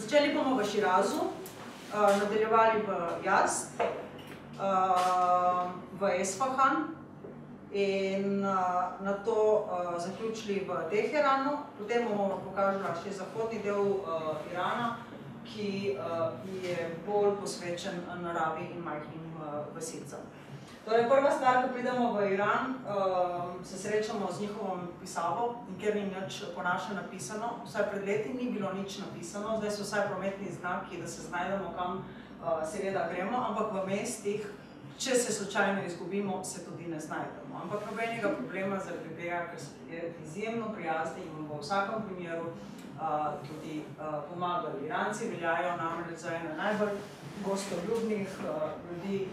Začeli bomo v Širazu, nadaljevali v Yazd, v Esfahan in na to zaključili v Teheranu. Potem bomo pokažali še zahodni del Irana, ki je bolj posvečen naravi in majhnim vasicam. Torej, prva stvar, ko pridemo v Iran, se srečamo z njihovo pisavo, nikjer ni nič po naše napisano, vsaj pred leti ni bilo nič napisano, zdaj so vsaj prometni znaki, da se znajdemo, kam seveda gremo, ampak v mestih, če se slučajno izgubimo, se tudi ne znajdemo. Ampak nobenega problema zaradi tega, ker je izjemno prijazni in v vsakem primeru tudi pomagali. Iranci veljajo namreč za ene najbolj gostoljubnih ljudi,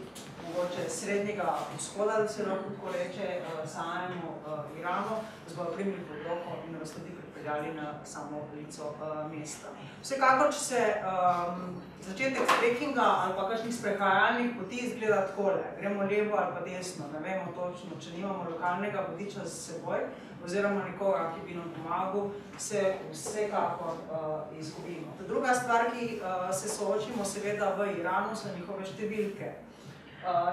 mogoče srednjega vzhoda, da se lahko tako reče, samemu Iranu, z bojo primili pod roko in nas tudi pripeljali na samo lico mesta. Vsekakor, če se začetek trekkinga ali pa kakšnih sprehajalnih poti izgleda takole, gremo levo ali pa desno, ne vemo točno, če nimamo lokalnega vodiča s seboj, oziroma nekoga, ki bi nam pomagal, se vsekakor izgubimo. Druga stvar, ki se soočimo seveda v Iranu, so njihove številke.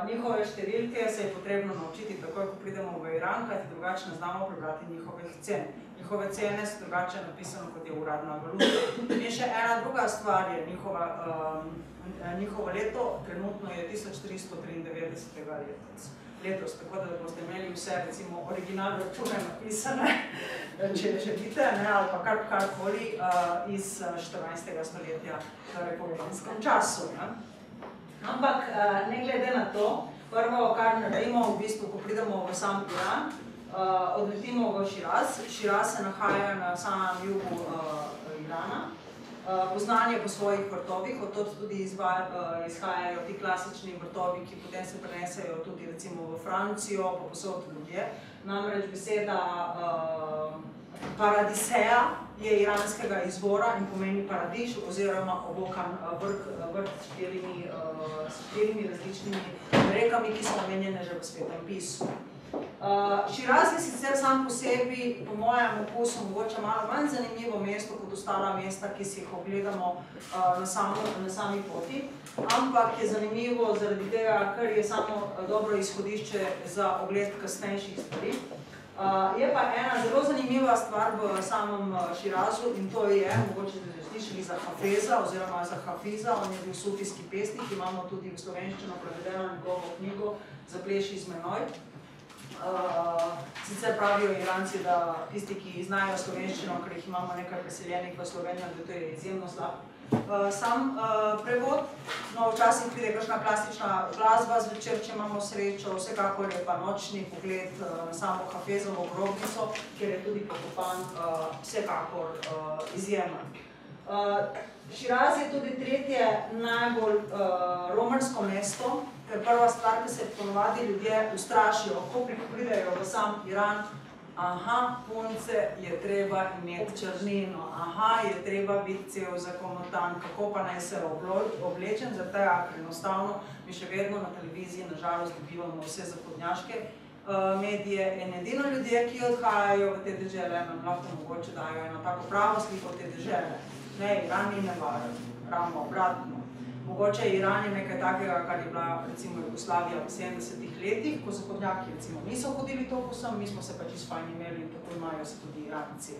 Njihove številke se je potrebno naučiti takoj, ko pridemo v Iran, kajti drugače ne znamo prebrati njihovih cen. Njihove cene so drugače napisano, kot je uradna valuta. In še ena druga stvar je njihovo leto, trenutno je 1493. letos, tako da boste imeli vse, recimo, original račune napisane, če želite, ali pa karkoli iz 14. stoletja, torej po vojenskem času. Ampak ne glede na to, prvo, kar naredimo v bistvu, ko pridemo v sam Iran, odletimo v Širaz. Širaz se nahaja na samem jugu Irana. Poznan je po svojih vrtovih, odtod tudi izhajajo ti klasični vrtovi, ki potem se prenesejo tudi recimo v Francijo, pa posod drugje. Namreč beseda paradiseja je iranskega izvora in pomeni paradiž oziroma obokan vrt s štirimi različnimi rekami, ki so omenjene že v Svetem pismu. Širaz je sicer sam po sebi, po mojem okusu, mogoče malo manj zanimivo mesto kot ostala mesta, ki si jih ogledamo na sami poti, ampak je zanimivo zaradi tega, ker je samo dobro izhodišče za ogled kasnejših stvari. Je pa ena zelo zanimiva stvar v samem Širazu in to je, mogoče ste slišali za Hafeza oziroma za Hafiza, on je bil sufijski pesnik, imamo tudi v slovenščino prevedeno njegovo knjigo Zapleši z menoj. Sicer pravijo Iranci, da tisti, ki znajo slovenščino, ker jih imamo nekaj preseljenih v Slovenijo, da to je izjemno slab sam prevod. No, včasih pride kakšna klasična glasba zvečer, če imamo srečo, vsekakor je pa nočni pogled na samo Hafezovo grobnico, kjer je tudi pokopan vsekakor izjemen. Širaz je tudi tretje najbolj romarsko mesto, ker prva stvar, ki se ponovadi ljudje ustrašijo, ko pridejo v sam Iran, aha, punce, je treba imeti črnino, aha, je treba biti cel zakonotan, kako pa naj se oblečen, zato ker enostavno mi še vedno na televiziji nažalost dobivamo vse zahodnjaške medije in edino ljudje, ki odhajajo v te dežele, nam lahko mogoče dajo eno tako pravo sliko te dežele. Ne, Iran ni nevaren, ravno obratno. Mogoče Iran je nekaj takega, kar je bila recimo Jugoslavija v 70-ih letih, ko zahodnjaki recimo niso hodili toliko sem, mi smo se pa čisto fajn imeli in tako imajo se tudi Iranci.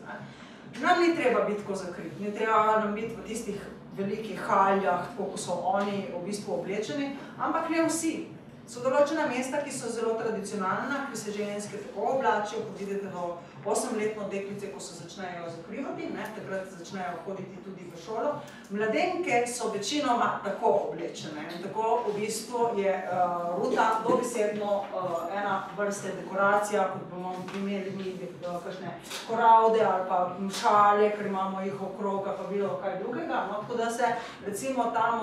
Nam ni treba biti tako zakrit, ni treba nam biti v tistih velikih haljah, tako ko so oni v bistvu oblečeni, ampak ne vsi. So določena mesta, ki so zelo tradicionalna, ki se ženske tako oblačijo, ko vidite do 8-letno deklice, ko se začnejo zakrivati, takrat začnejo hoditi tudi v šolo. Mladenke so večinoma tako oblečene in tako v bistvu je ruta dobesedno ena vrste dekoracija, kot bomo imeli kakšne koravde ali pa šale, ker imamo jih okrog, pa bilo kaj drugega. Tako da se recimo tam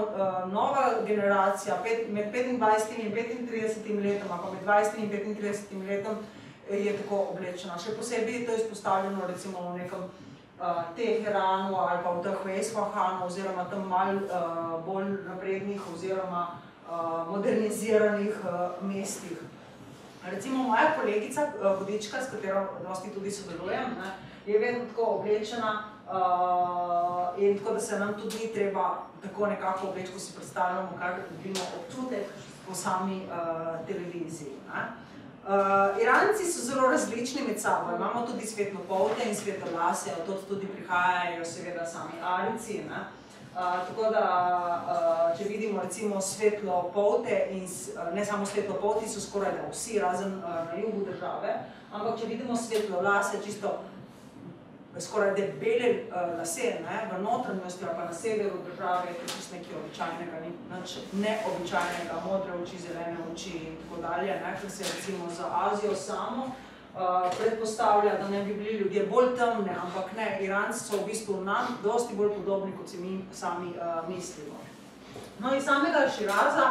nova generacija med 25 in 35 letom, pa med 20 in 35 letom je tako oblečena. Še posebej je to izpostavljeno recimo v nekem Teheranu ali pa v teh Esfahanu oziroma tam malo bolj naprednih oziroma moderniziranih mestih. Recimo moja kolegica, vodička, s katero dosti tudi sodelujem, je vedno tako oblečena, In tako, da se nam tudi ni treba tako nekako obleči, ko si predstavljamo, kar dobimo občutek po sami televiziji. Iranci so zelo različni med sabo, imamo tudi svetlopolte in svetlolase, od tod tudi prihajajo seveda sami Arijci. Tako da, če vidimo recimo svetlopolte in ne samo svetlopolti so skoraj da vsi, razen na jugu države, ampak če vidimo svetlolase, čisto skoraj da bele lase, v notranjosti ali pa na severu države je to čisto nekaj običajnega, nič neobičajnega, modre oči, zelene oči in tako dalje, ker se recimo za Azijo samo predpostavlja, da ne bi bili ljudje bolj temne, ampak ne, Iranci so v bistvu nam dosti bolj podobni, kot si mi sami mislimo. No, iz samega Širaza,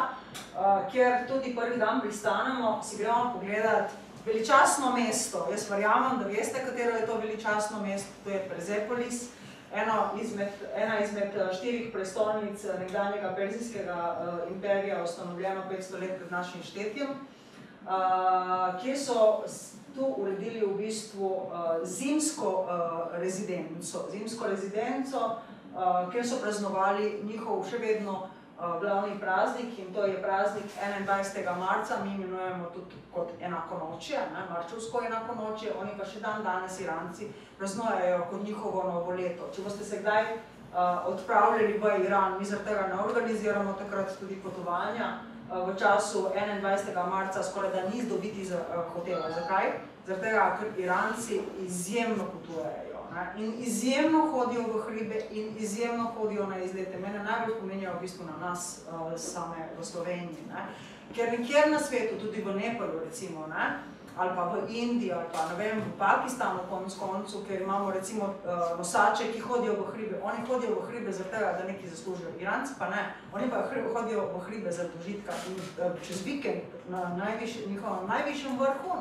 kjer tudi prvi dan pristanemo, si gremo pogledati veličastno mesto. Jaz verjamem, da veste, katero je to veličastno mesto, to je Persepolis, ena izmed 4 prestolnic nekdanjega Perzijskega imperija, ustanovljeno 500 let pred našim štetjem, kjer so tu uredili v bistvu zimsko rezidenco, kjer so praznovali njihov še vedno glavni praznik, in to je praznik 21. marca, mi imenujemo tudi kot enakonočje, marčevsko enakonočje, oni pa še dan danes Iranci praznujejo kot njihovo novo leto. Če boste se kdaj odpravljali v Iran, mi zaradi tega ne organiziramo takrat tudi potovanja, v času 21. marca skoraj da ni dobiti za hotela. Zakaj? Zaradi tega, ker Iranci izjemno potujejo in izjemno hodijo v hribe in izjemno hodijo na izlete. Mene najbolj pomenijo v bistvu na nas same v Sloveniji. Ker nikjer na svetu, tudi v Nepalu recimo, ali pa v Indiji, ali pa v Pakistanu konec koncu, ker imamo recimo nosače, ki hodijo v hribe. Oni hodijo v hribe zaradi tega, da nekaj zaslužijo. Iranci pa ne. Oni pa hodijo v hribe zaradi užitka. In čez vikend na njihovem najvišjem vrhu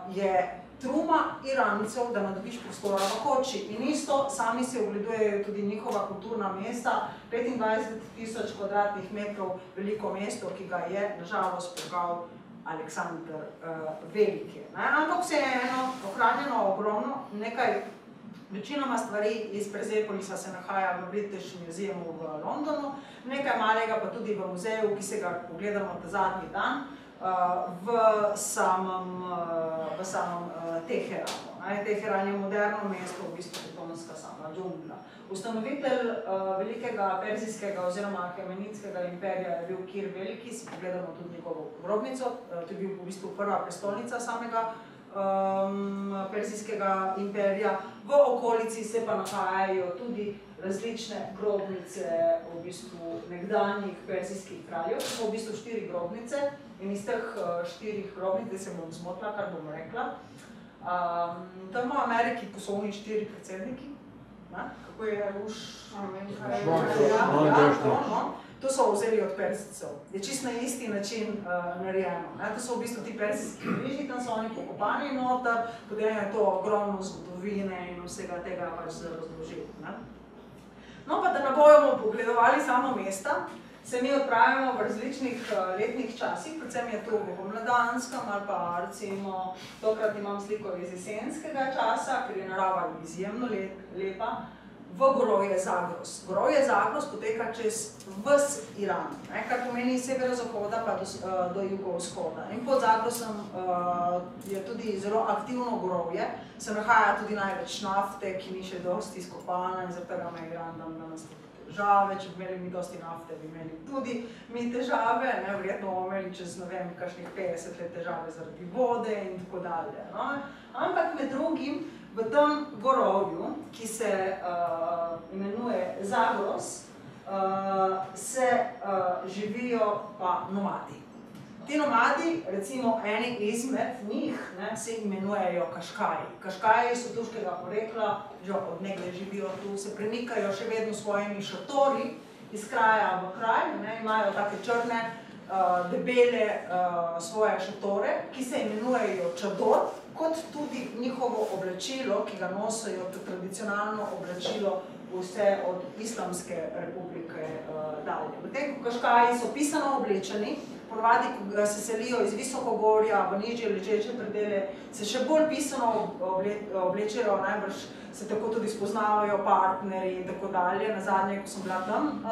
je truma Irancev, da nadobiš prostora v koči. In isto, sami se ogledujejo tudi njihova kulturna mesta, 25.000 kvadratnih metrov veliko mesto, ki ga je nažalost pogal Aleksandr Veliki. Ampak vse je ohranjeno ogromno, nekaj večinoma stvari iz Persepolisa se nahaja v British Museumu v Londonu, nekaj malega pa tudi v muzeju, ki se ga pogledamo ta zadnji dan, v samem Teheranu. Teheran je moderno mesto, v bistvu betonska sama džungla. Ustanovitelj velikega perzijskega oziroma hemenidskega imperija je bil Kir Veliki, si pogledamo tudi njegovo grobnico, to je bil v bistvu prva prestolnica samega perzijskega imperija. V okolici se pa nahajajo tudi različne grobnice v bistvu nekdanjih perzijskih kraljev, to so v bistvu 4 grobnice in iz teh 4 grobnic, da se bom zmotila, kar bom rekla. Tam v Ameriki so oni 4 predsedniki, kako je Ruš, to so vzeli od Perzijcev, je čisto na isti način narejeno. To so v bistvu ti perzijski križi, tam so oni pokopani noter, potem je to ogromno zgodovine in vsega tega pač za razložiti. No pa da ne bomo pogledovali samo mesta, se mi odpravimo v različnih letnih časih, predvsem je to v pomladanskem ali pa recimo tokrat imam sliko iz jesenskega časa, ker je narava izjemno lepa, v gorovje Zagros. Gorovje Zagros poteka čez ves Iran, kar pomeni severozahoda pa do jugovzhoda. In pod Zagrosom je tudi zelo aktivno gorovje, se nahaja tudi največ nafte, ki ni še dosti izkopana in zaradi tega ima Iran danes težave. Če bi imeli mi dosti nafte, bi imeli tudi mi težave, verjetno bomo imeli čez, ne vem, kakšnih 50 let težave zaradi vode in tako dalje. Ampak med drugim v tem gorovju, ki se imenuje Zagros, se živijo pa nomadi. Ti nomadi, recimo eni izmed njih, se imenujejo Kaškaji. Kaškaji so turškega porekla, že od nekdaj živijo tu, se premikajo še vedno svojimi šatori iz kraja v kraj, imajo take črne, debele svoje šatore, ki se imenujejo čador, kot tudi njihovo oblačilo, ki ga nosijo, to tradicionalno oblačilo vse od Islamske republike dalje. Potem, ko Kaškaji so pisano oblečeni, ponavadi, ko se selijo iz visokogorja v nižje ležeče predele, se še bolj pisano oblečejo, najbrž se tako tudi spoznavajo partnerji in tako dalje. Nazadnje, ko sem bila tam,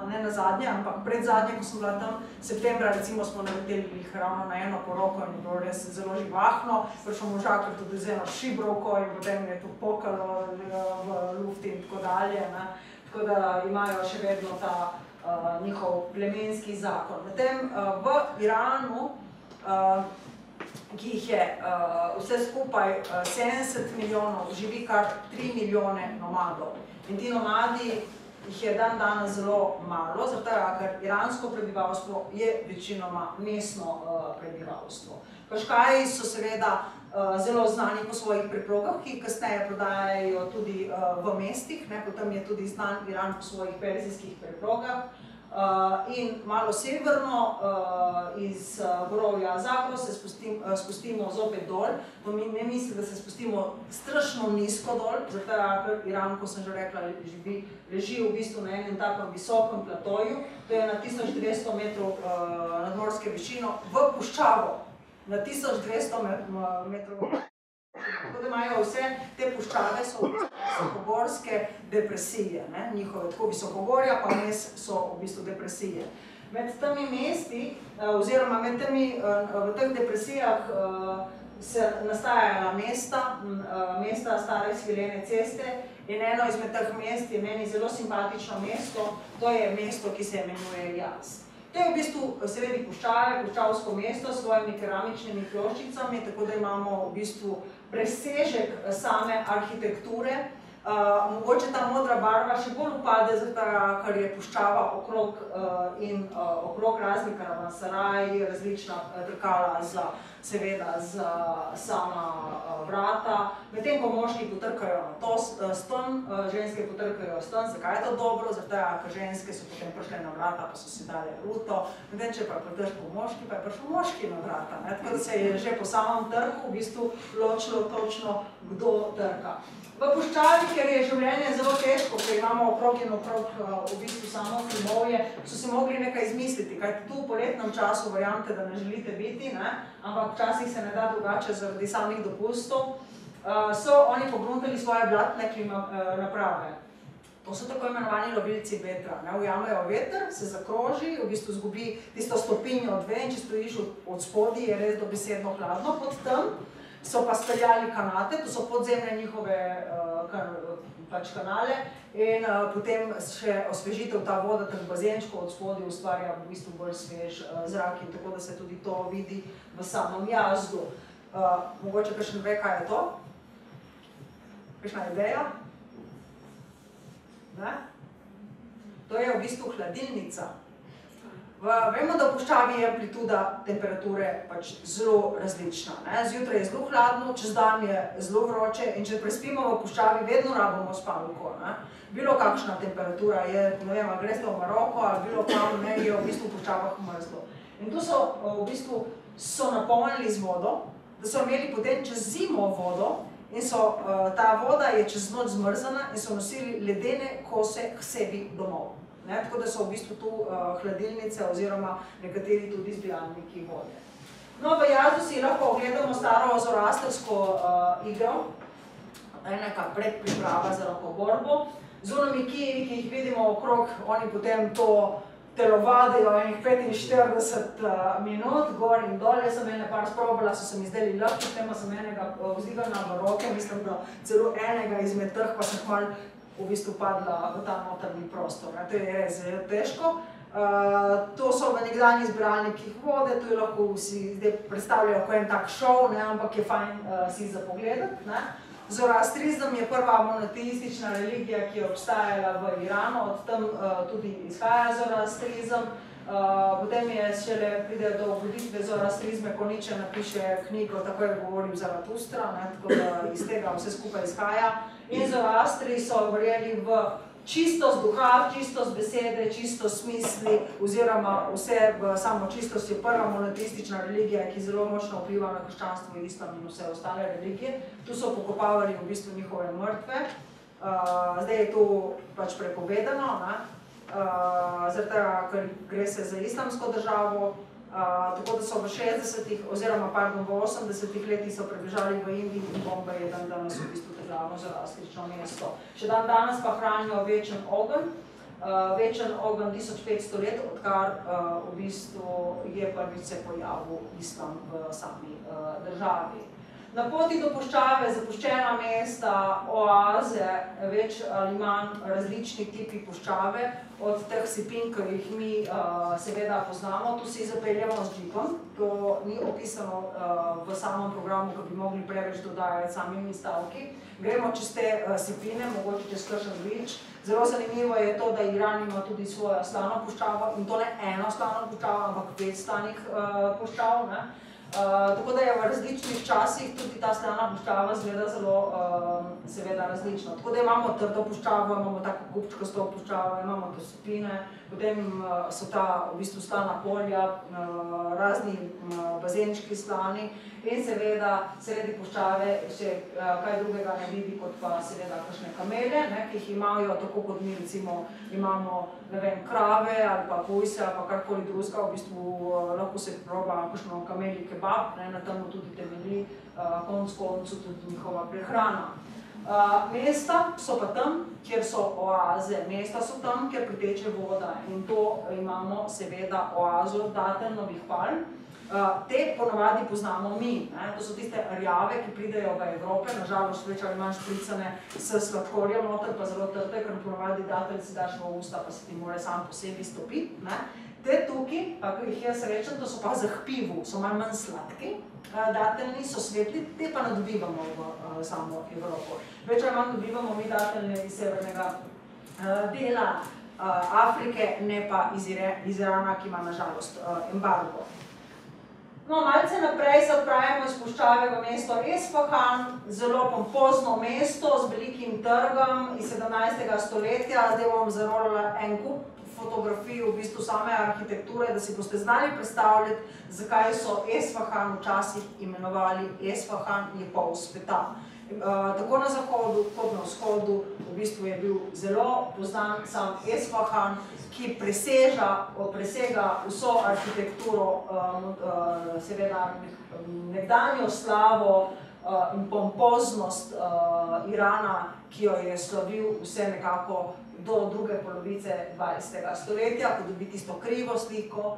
ne nazadnje, ampak predzadnje, ko sem bila tam, septembra recimo smo naleteli ravno na eno poroko in je bilo res zelo živahno, prišel možakar tudi z eno šibrovko in potem je to pokalo v lufti in tako dalje. Tako da imajo še vedno ta njihov plemenski zakon. Medtem v Iranu, ki jih je vse skupaj 70 milijonov, živi kar 3 milijone nomadov. In ti nomadi jih je dan danes zelo malo, zato ker iransko prebivalstvo je večinoma mestno prebivalstvo. Kaškaji so seveda zelo znani po svojih preprogah, ki kasneje prodajajo tudi v mestih, potem je tudi znan Iran po svojih perzijskih preprogah. In malo severno iz gorovja Zagro se spustimo zopet dol. To ne misli, da se spustimo strašno nizko dol, zato ker Iran, kot sem že rekla, leži v bistvu na enem takem visokem platoju, to je na 1200 metrov nadmorske višino, v puščavo, na 1200 metrov. Tako da imajo vse te puščave, so visokogorske depresije, njihove tako visokogorja, pa mes so v bistvu depresije. Med temi mesti, oziroma v teh depresijah se nastajala mesta stare svilene ceste in eno izmed teh mest je meni zelo simpatično mesto, to je mesto, ki se imenuje Jaz. To je v bistvu sredi puščave, puščavsko mesto s svojimi keramičnimi ploščicami, tako da imamo v bistvu presežek same arhitekture. Mogoče ta modra barva še bolj upade, zato ker je puščava okrog raznih karavansaraj, različna trkala seveda za sama vrata, medtem ko moški potrkajo na ston, ženske potrkajo ston. Zakaj je to dobro? Zato ker ženske so potem prišle na vrata, pa so si dali ruto, medtem če pa je prideš po moški, pa je prišel moški na vrata. Tako da se je že po samem trku v bistvu ločilo točno, kdo trka. V puščavi, ker je življenje zelo težko, ker imamo okrog in okrog v bistvu samo filmovje, so si mogli nekaj izmisliti, kajti tu v poletnem času verjamete, da ne želite biti, ampak včasih se ne da drugače zaradi samih dopustov, so oni pogruntali svoje blatne naprave. To so tako imenovani lovilci vetra. Ujamejo veter, se zakroži, v bistvu zgubi tisto stopinjo od ven, če stojiš od spodaj, je res dobesedno hladno pod tem. So pa speljali kanate, to so podzemne njihove kanale in potem še osvežitev ta voda, tak bazenčko od spodaj ustvarja v bistvu bolj svež zrak in tako da se tudi to vidi v samem Jazdu. Mogoče kakšen ve, kaj je to? Kakšna ideja? Ne? To je v bistvu hladilnica. Vemo, da v puščavi je amplituda temperature pač zelo različna. Zjutraj je zelo hladno, čez dan je zelo vroče in če prespimo v puščavi, vedno rabimo spalko. Bilo kakšna temperatura je, ne vem, ali greste v Maroko ali bilo kam, je v bistvu v puščavah mrzlo. In tu so v bistvu napolnili z vodo, da so imeli potem čez zimo vodo in ta voda je čez noč zmrzana in so nosili ledene kose k sebi domov. Tako da so v bistvu tu hladilnice oziroma nekateri tudi zbiralniki vode. No, v Jazdu si lahko ogledamo staro zoroastrsko igro, neka predpriprava za rokoborbo. Z onimi kijevi, ki jih vidimo okrog, oni potem to telovadijo enih 45 minut, gor in dol. Jaz sem ene par sprobala, so se mi zdeli lahki, potem sem enega vzdigala v roke, mislim, da celo enega izmed teh, pa sem malo v bistvu padla v ta notrni prostor. To je res zelo težko. To so v nekdanjih zbiralnikih vode, tu je lahko si zdaj predstavljajo kot en tak šov, ampak je fajn si za pogledati. Zoroastrizem je prva monoteistična religija, ki je obstajala v Iranu, od tam tudi izhaja zoroastrizem. Potem je šele pridejo do obuditve zoroastrizme, ko Nietzsche napiše knjigo, tako je govoril Zaratustra, tako da iz tega vse skupaj izhaja. In zoroastri so verjeli v čistost duha, čistost besede, čistost smisli, oziroma vse v samo čistost je prva monoteistična religija, ki zelo močno vpliva na krščanstvo, islam in vse ostale religije. Tu so pokopavali v bistvu njihove mrtve, zdaj je to pač prepovedano, zaradi tega, ker gre se za islamsko državo, tako da so v 60-ih, oziroma pardon, v 80-ih letih so prebežali v Indiji in Bombaj je dan danes v bistvu državno zoroastrično mesto. Še dan danes pa hranijo večen ogenj 1500 let, odkar v bistvu je prvič se pojavil islam v sami državi. Na poti do puščave, zapuščena mesta, oaze, več ali manj različni tipi puščave, od teh sipin, ki jih mi seveda poznamo, tu si zapeljamo z džipom, to ni opisano v samem programu, ki bi mogli preveč dodajati samimi stavki. Gremo čez te sipine, mogoče čez kakšen grič. Zelo zanimivo je to, da Iran ima tudi svojo slano puščavo, in to ne eno slano puščavo, ampak 5 slanih puščav, ne? Tako da je v različnih časih tudi ta slana puščava izgleda zelo seveda različno. Tako da imamo trdo puščavo, imamo tako kupčkasto puščavo, imamo to sipine, potem so ta v bistvu slana polja, razni bazenčki slani in seveda sredi puščave še kaj drugega ne vidi kot pa seveda kakšne kamele, ki jih imajo tako kot mi recimo imamo, ne vem, krave ali pa pujse ali pa karkoli drugega, v bistvu lahko se proba kakšno kameli kebab, na tem tudi temelji konec koncu tudi njihova prehrana. Mesta so pa tam, kjer so oaze, mesta so tam, kjer priteče voda in to imamo seveda oazo dateljnovih palm. Te ponovadi poznamo mi, to so tiste rjave, ki pridejo v Evrope, nažalost več ali manj špricane s sladkorjem noter, pa zelo trde, ker ponovadi datelj si daš v usta, pa se ti mora sam posebej stopiti. Te tukaj, pa ko jih jaz rečem, to so pa za hpivu, so manj sladki, dateljni so svetli, te pa ne dobivamo v samo Evropo. Več ali manj dobivamo mi dateljne iz severnega dela Afrike, ne pa iz Irana, ki ima nažalost embargo. No, malce naprej se odpravimo iz puščave v mesto Esfahan, zelo pompozno mesto z velikim trgom iz 17. stoletja. Zdaj bom zarolala en kup fotografij v bistvu same arhitekture, da si boste znali predstavljati, zakaj so Esfahan včasih imenovali Esfahan je pol sveta. Tako na zahodu kot na vzhodu v bistvu je bil zelo poznan sam Esfahan, ki presega vso arhitekturo, seveda nekdanjo slavo in pompoznost Irana, ki jo je slavil vse nekako do druge polovice 20. stoletja, ko dobi tisto krivo sliko,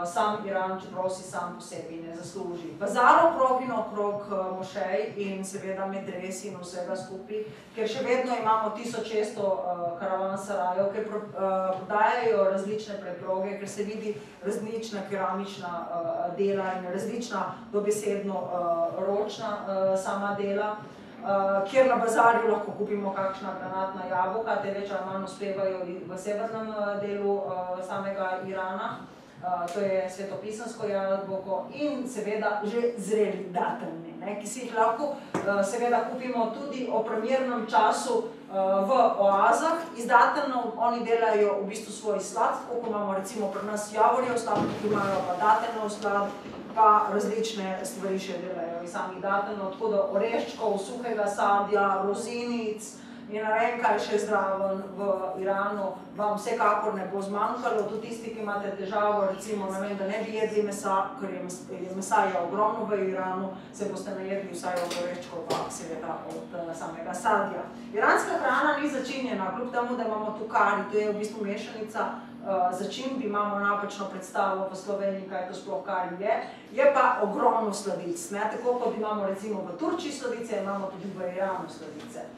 sam Iran, čeprav si sam po sebi ne zasluži. Bazar okrog in okrog mošej in seveda medresi in vsega skupaj, ker še vedno imamo 1600 karavansarajev, ker prodajajo različne preproge, ker se vidi različna keramična dela in različna dobesedno ročna sama dela, kjer na bazarju lahko kupimo kakšna granatna jabolka, te več ali manj uspevajo v severnem delu samega Irana. To je svetopisansko jabolko in seveda že zreli dateljni, ki si jih lahko seveda kupimo tudi o primernem času v oazah. Iz dateljnov oni delajo v bistvu svoj slad, kot imamo recimo pri nas javorjev slad, ki imajo pa dateljnov slad, pa različne stvari še delajo iz samih dateljnov, tako da oreščkov, suhega sadja, rozinic, in ne vem, kaj še zdraven v Iranu, vam vsekakor ne bo zmanjkalo. Tudi tisti, ki imate težavo, recimo, ne vem, da ne bi jedli mesa, ker mesa je ogromno v Iranu, se boste najedli vsaj od oreščkov, pa seveda od samega sadja. Iranska hrana ni začinjena, kljub temu, da imamo tu kari, to je v bistvu mešanica začimb, imamo napačno predstavo v Sloveniji, kaj to sploh kari je pa ogromno sladic. Tako kot imamo recimo v Turčiji sladice, imamo tudi v Iranu sladice.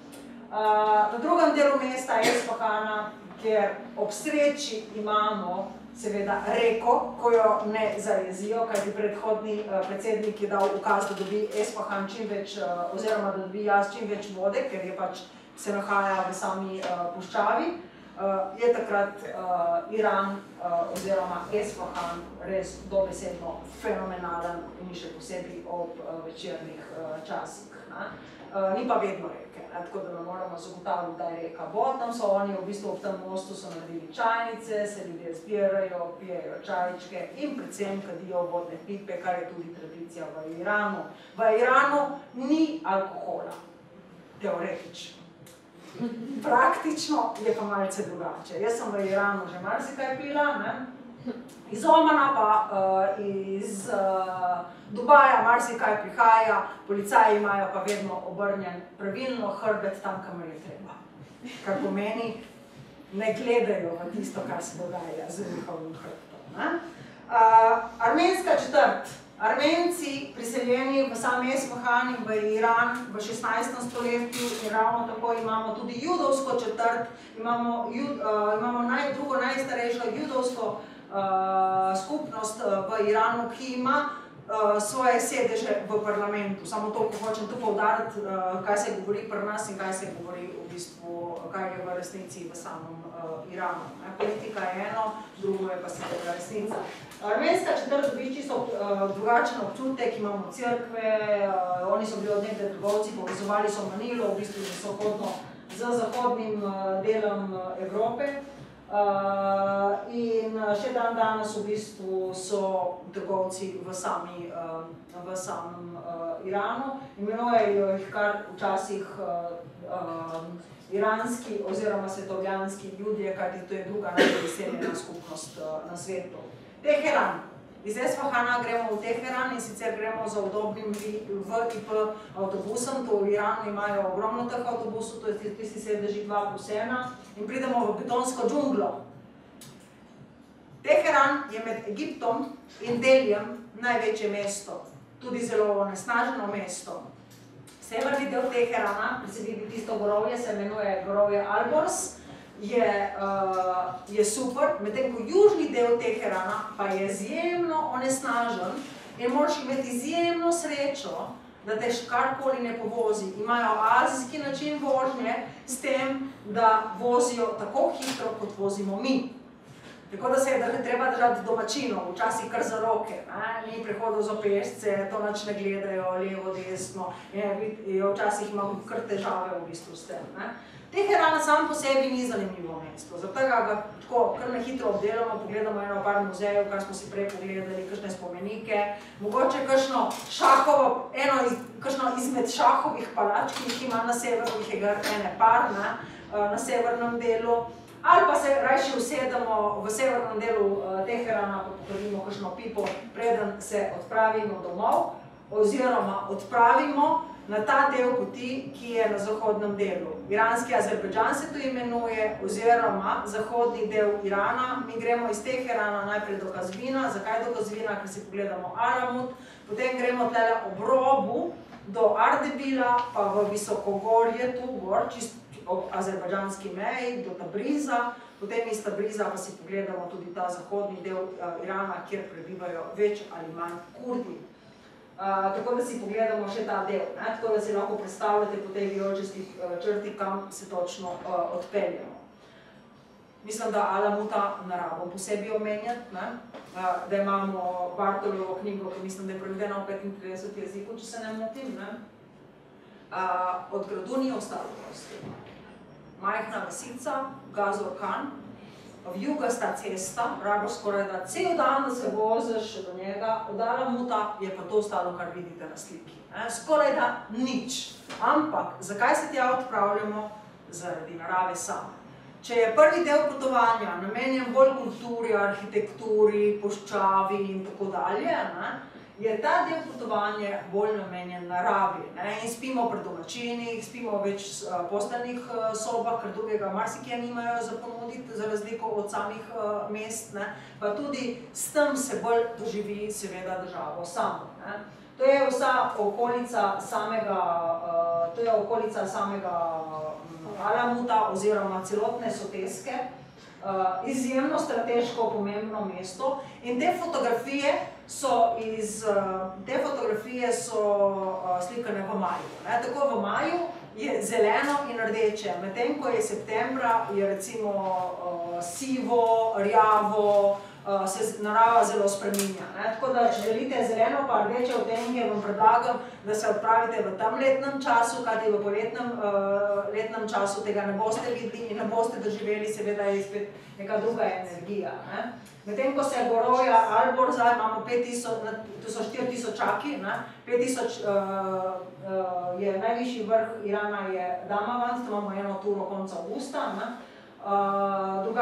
Na drugem delu mesta Esfahana, kjer ob sreči imamo seveda reko, ko jo ne zajezijo, kajti predhodni predsednik je dal ukaz, da dobi Esfahan čim več, oziroma da dobi čim več vode, ker je pač se nahaja v sami puščavi, je takrat Iran oziroma Esfahan res dobesedno fenomenalen in še posebej ob večernih časih. Ni pa vedno reke, tako da ne moramo zagotavljati, da je reka bo. Tam so oni v bistvu ob tem mostu so naredili čajnice, se ljudje zbirajo, pijejo čajčke in predvsem kadijo vodne pipe, kar je tudi tradicija v Iranu. V Iranu ni alkohola, teoretično. Praktično je pa malce drugače. Jaz sem v Iranu že marsikaj pila, Iz Omana pa iz Dubaja marsikaj prihaja, policaji imajo pa vedno obrnjen pravilno hrbet tam, kamor je treba. Kar pomeni, ne gledajo v tisto, kar se dogaja z njihovim hrbtom. Armenska četrt. Armenci priseljeni v sam Esfahan in v Iran v 16. stoletju in ravno tako imamo tudi judovsko četrt, imamo drugo najstarejšo judovsko skupnost v Iranu, ki ima svoje sedeže v parlamentu. Samo toliko hočem tu poudariti, kaj se govori pri nas in kaj se govori v bistvu, kaj je v resnici v samem Iranu. Politika je eno, drugo je pa seveda resnica. Armenska četrt dobi čisto drugačen občutek, imamo cerkve, oni so bili od nekdaj trgovci, povezovali so Manilo, v bistvu z zahodnim delom Evrope. In še dan danes v bistvu so trgovci v samem Iranu. Imenujejo jih kar včasih iranski oziroma svetovljanski ljudje, kajti to je druga najbolj izseljena skupnost na svetu. Teheran. Iz Esfahana gremo v Teheran in sicer gremo za udobnim VIP avtobusom. To v Iranu imajo ogromno teh avtobusov, to je tisti sedeži 2+1 in pridemo v betonsko džunglo. Teheran je med Egiptom in Delhijem največje mesto, tudi zelo onesnaženo mesto. Severni del Teherana, ki se vidi tisto gorovje, se imenuje gorovje Alborz, je super, medtem ko južni del Teherana pa je izjemno onesnažen in moraš imeti izjemno srečo, da te karkoli ne povozi. Imajo azijski način vožnje s tem, da vozijo tako hitro, kot vozimo mi. Tako da se je treba držati domačinov, včasih kar za roke, ni prehodov za pešce, to nič ne gledajo, levo, desno, včasih imamo kar težave v bistvu s tem. Teheran sam po sebi ni zanimivo mesto, zato ga tako kar na hitro obdelamo, pogledamo par muzejev, kar smo si prej pogledali, kakšne spomenike, mogoče kakšno izmed šahovih palač, ki jih ima na severu, jih je ene par na severnem delu, ali pa se rajši usedemo v severnem delu Teherana, pa pokažimo kakšno pipo, preden se odpravimo domov, oziroma odpravimo na ta del poti, ki je na zahodnem delu. Iranski Azerbajdžan se to imenuje, oziroma zahodni del Irana. Mi gremo iz Teherana najprej do Kazvina. Zakaj do Kazvina? Ker si pogledamo Alamut, potem gremo tlele ob robu do Ardebila, pa v visokogorje tu gor, čisto ob azerbajdžanski meji, do Tabriza, potem iz Tabriza pa si pogledamo tudi ta zahodni del Irana, kjer prebivajo več ali manj Kurdi. Tako da si pogledamo še ta del, tako da si lahko predstavljate po tej vijoličasti črti, kam se točno odpeljamo. Mislim, da Alamuta ne rabimo posebej omenjati, da imamo Bartolovo knjigo, ki mislim, da je prevedena v 35 jeziku, če se ne motim. Od gradu ni ostalo dosti. Majhna vasica, Gazor Khan, vijugasta cesta, rabiš skoraj da cel dan, da se voziš do njega, od Alamuta je pa to ostalo, kar vidite na sliki. Skoraj da nič. Ampak, zakaj se tja odpravljamo? Zaradi narave same. Če je prvi del potovanja namenjen bolj kulturi, arhitekturi, puščavi in tako dalje, je ta del potovanja bolj namenjen naravi. In spimo pri domačinih, spimo v več posteljnih sobah, ker drugega marsikje nimajo za ponuditi, za razliko od samih mest, pa tudi s tem se bolj doživi seveda državo samo. To je vsa okolica samega Alamuta oziroma celotne Soteske, izjemno strateško pomembno mesto in te fotografije so slikane v maju. Tako v maju je zeleno in rdeče, medtem ko je septembra, je recimo sivo, rjavo, se narava zelo spreminja. Tako da, če želite zeleno pa rdeče odtenke, vam predlagam, da se odpravite v tem letnem času, kajti v poletnem času tega ne boste videli in ne boste doživeli, seveda je spet neka druga energija. Medtem ko se gorovja Alborza, imamo 5000, tu so 4000-čaki, 5000 je najvišji vrh Irana je Damavand, to imamo eno turo konca avgusta,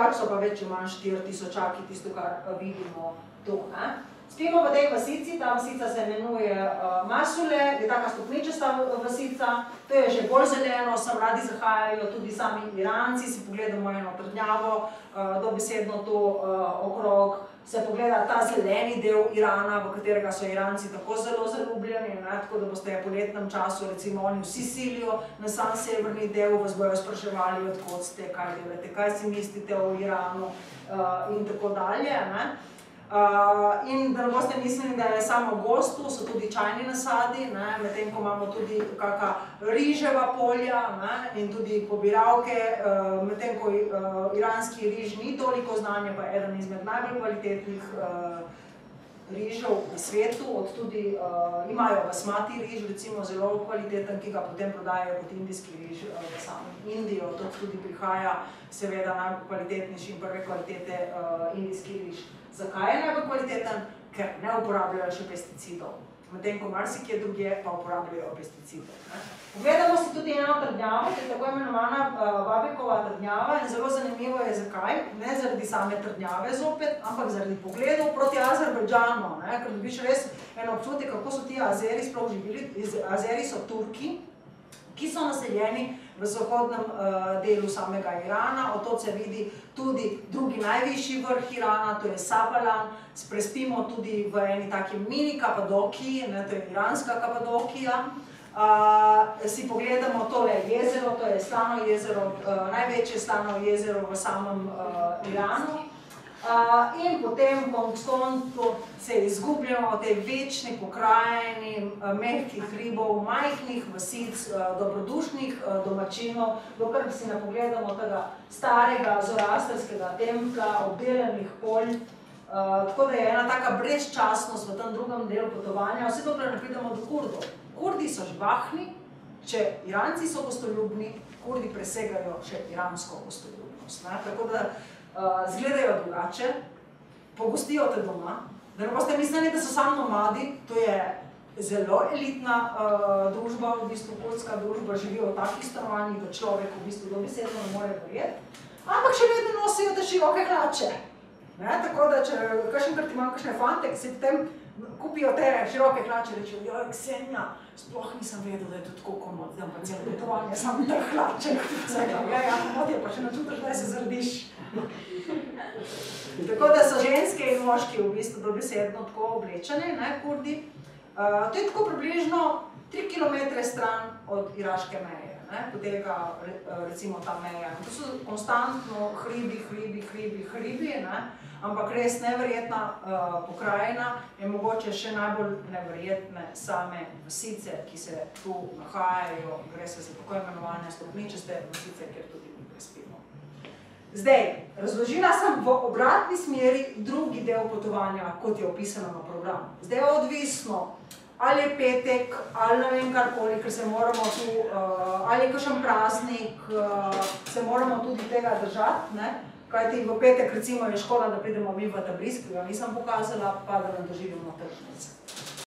drugače so pa več manj 4000, tisto, kar vidimo tu. Spimo v tej vasici, ta vasica se imenuje Masule, je taka stopničasta vasica, to je že bolj zeleno, sem radi zahajajo tudi sami Iranci, si pogledamo eno trdnjavo, dobesedno to okrog, se pogleda ta zeleni del Irana, v katerega so Iranci tako zelo zaljubljeni, tako da boste v poletnem času, recimo oni vsi silijo na sam severni del, vas bojo spraševali, odkot ste, kaj delate, kaj si mislite o Iranu in tako dalje. In da ne boste mislili, da je samo gosto, so tudi čajni nasadi, medtem ko imamo tudi kakšna riževa polja in tudi pobiralke, medtem ko iranski riž ni toliko znan, je pa eden izmed najbolj kvalitetnih rižev v svetu, od tudi imajo basmati riž, recimo zelo kvaliteten, ki ga potem prodajajo kot indijski riž v samem Indijo, to tudi prihaja seveda najbolj kvalitetnejši in prve kvalitete indijski riž. Zakaj je najbolj kvaliteten? Ker ne uporabljajo še pesticidov, medtem ko marsikje drugje pa uporabljajo pesticide. Pogledamo si tudi eno trdnjavo, to je tako imenovana Babikova trdnjava in zelo zanimivo je zakaj, ne zaradi same trdnjave zopet, ampak zaradi pogledov proti Azerbajdžanu, ker dobiš res eno občutek, kako so ti Azeri sploh živeli. Azeri so Turki, ki so naseljeni v zahodnem delu samega Irana, od tod se vidi tudi drugi najvišji vrh Irana, to je Sabalan, prespimo tudi v eni taki mini Kapadokiji, to je iranska Kapadokija. Si pogledamo tole jezero, to je slano jezero, največje slano jezero v samem Iranu. In potem konstantno se izgubljamo v tej večni pokrajini mehkih hribov, majhnih vasic, dobrodušnih domačinov, dokler si ne pogledamo tega starega zoroastrskega templja, obdelanih polj. Tako da je ena taka brezčasnost v tem drugem delu potovanja, vse dokler ne pridemo do Kurdov. Kurdi so živahni, če Iranci so gostoljubni, Kurdi presegajo še iransko gostoljubnost. Tako da zgledajo drugače, pogostijo te doma, da ne boste mislili, da so samo nomadi, to je zelo elitna družba, v bistvu kurdska družba, živijo v takih stanovanjih, da človek v bistvu dobesedno ne more verjeti, ampak še vedno nosijo te široke hlače. Tako da, če kakšenkrat imam kakšne fante, ki se potem kupijo te široke hlače, rečejo, joj, Ksenija, sploh nisem vedel, da je to tako komod, da pa celo potovanje samo te hlače. Ja, komod je, pa še načutiš, da se zardiš. Tako da so ženske in moški v bistvu dobesedno tako oblečeni, Kurdi. To je tako približno 3 km stran od iraške meje, potega recimo ta meja. To so konstantno hribi, ampak res neverjetna pokrajina in mogoče še najbolj neverjetne same vasice, ki se tu nahajajo, gre se za tako imenovane stopničaste vasice, kjer tudi mi prespimo. Zdaj, razložila sem v obratni smeri drugi del potovanja, kot je opisano na programu. Zdaj je odvisno, ali je petek, ali ne vem karkoli, ker se moramo tu, ali je kakšen praznik, se moramo tudi tega držati, kajti v petek recimo je škoda, da pridemo mi v Tabriz, ki ga nisem pokazala, pa da nam doživimo tržnice.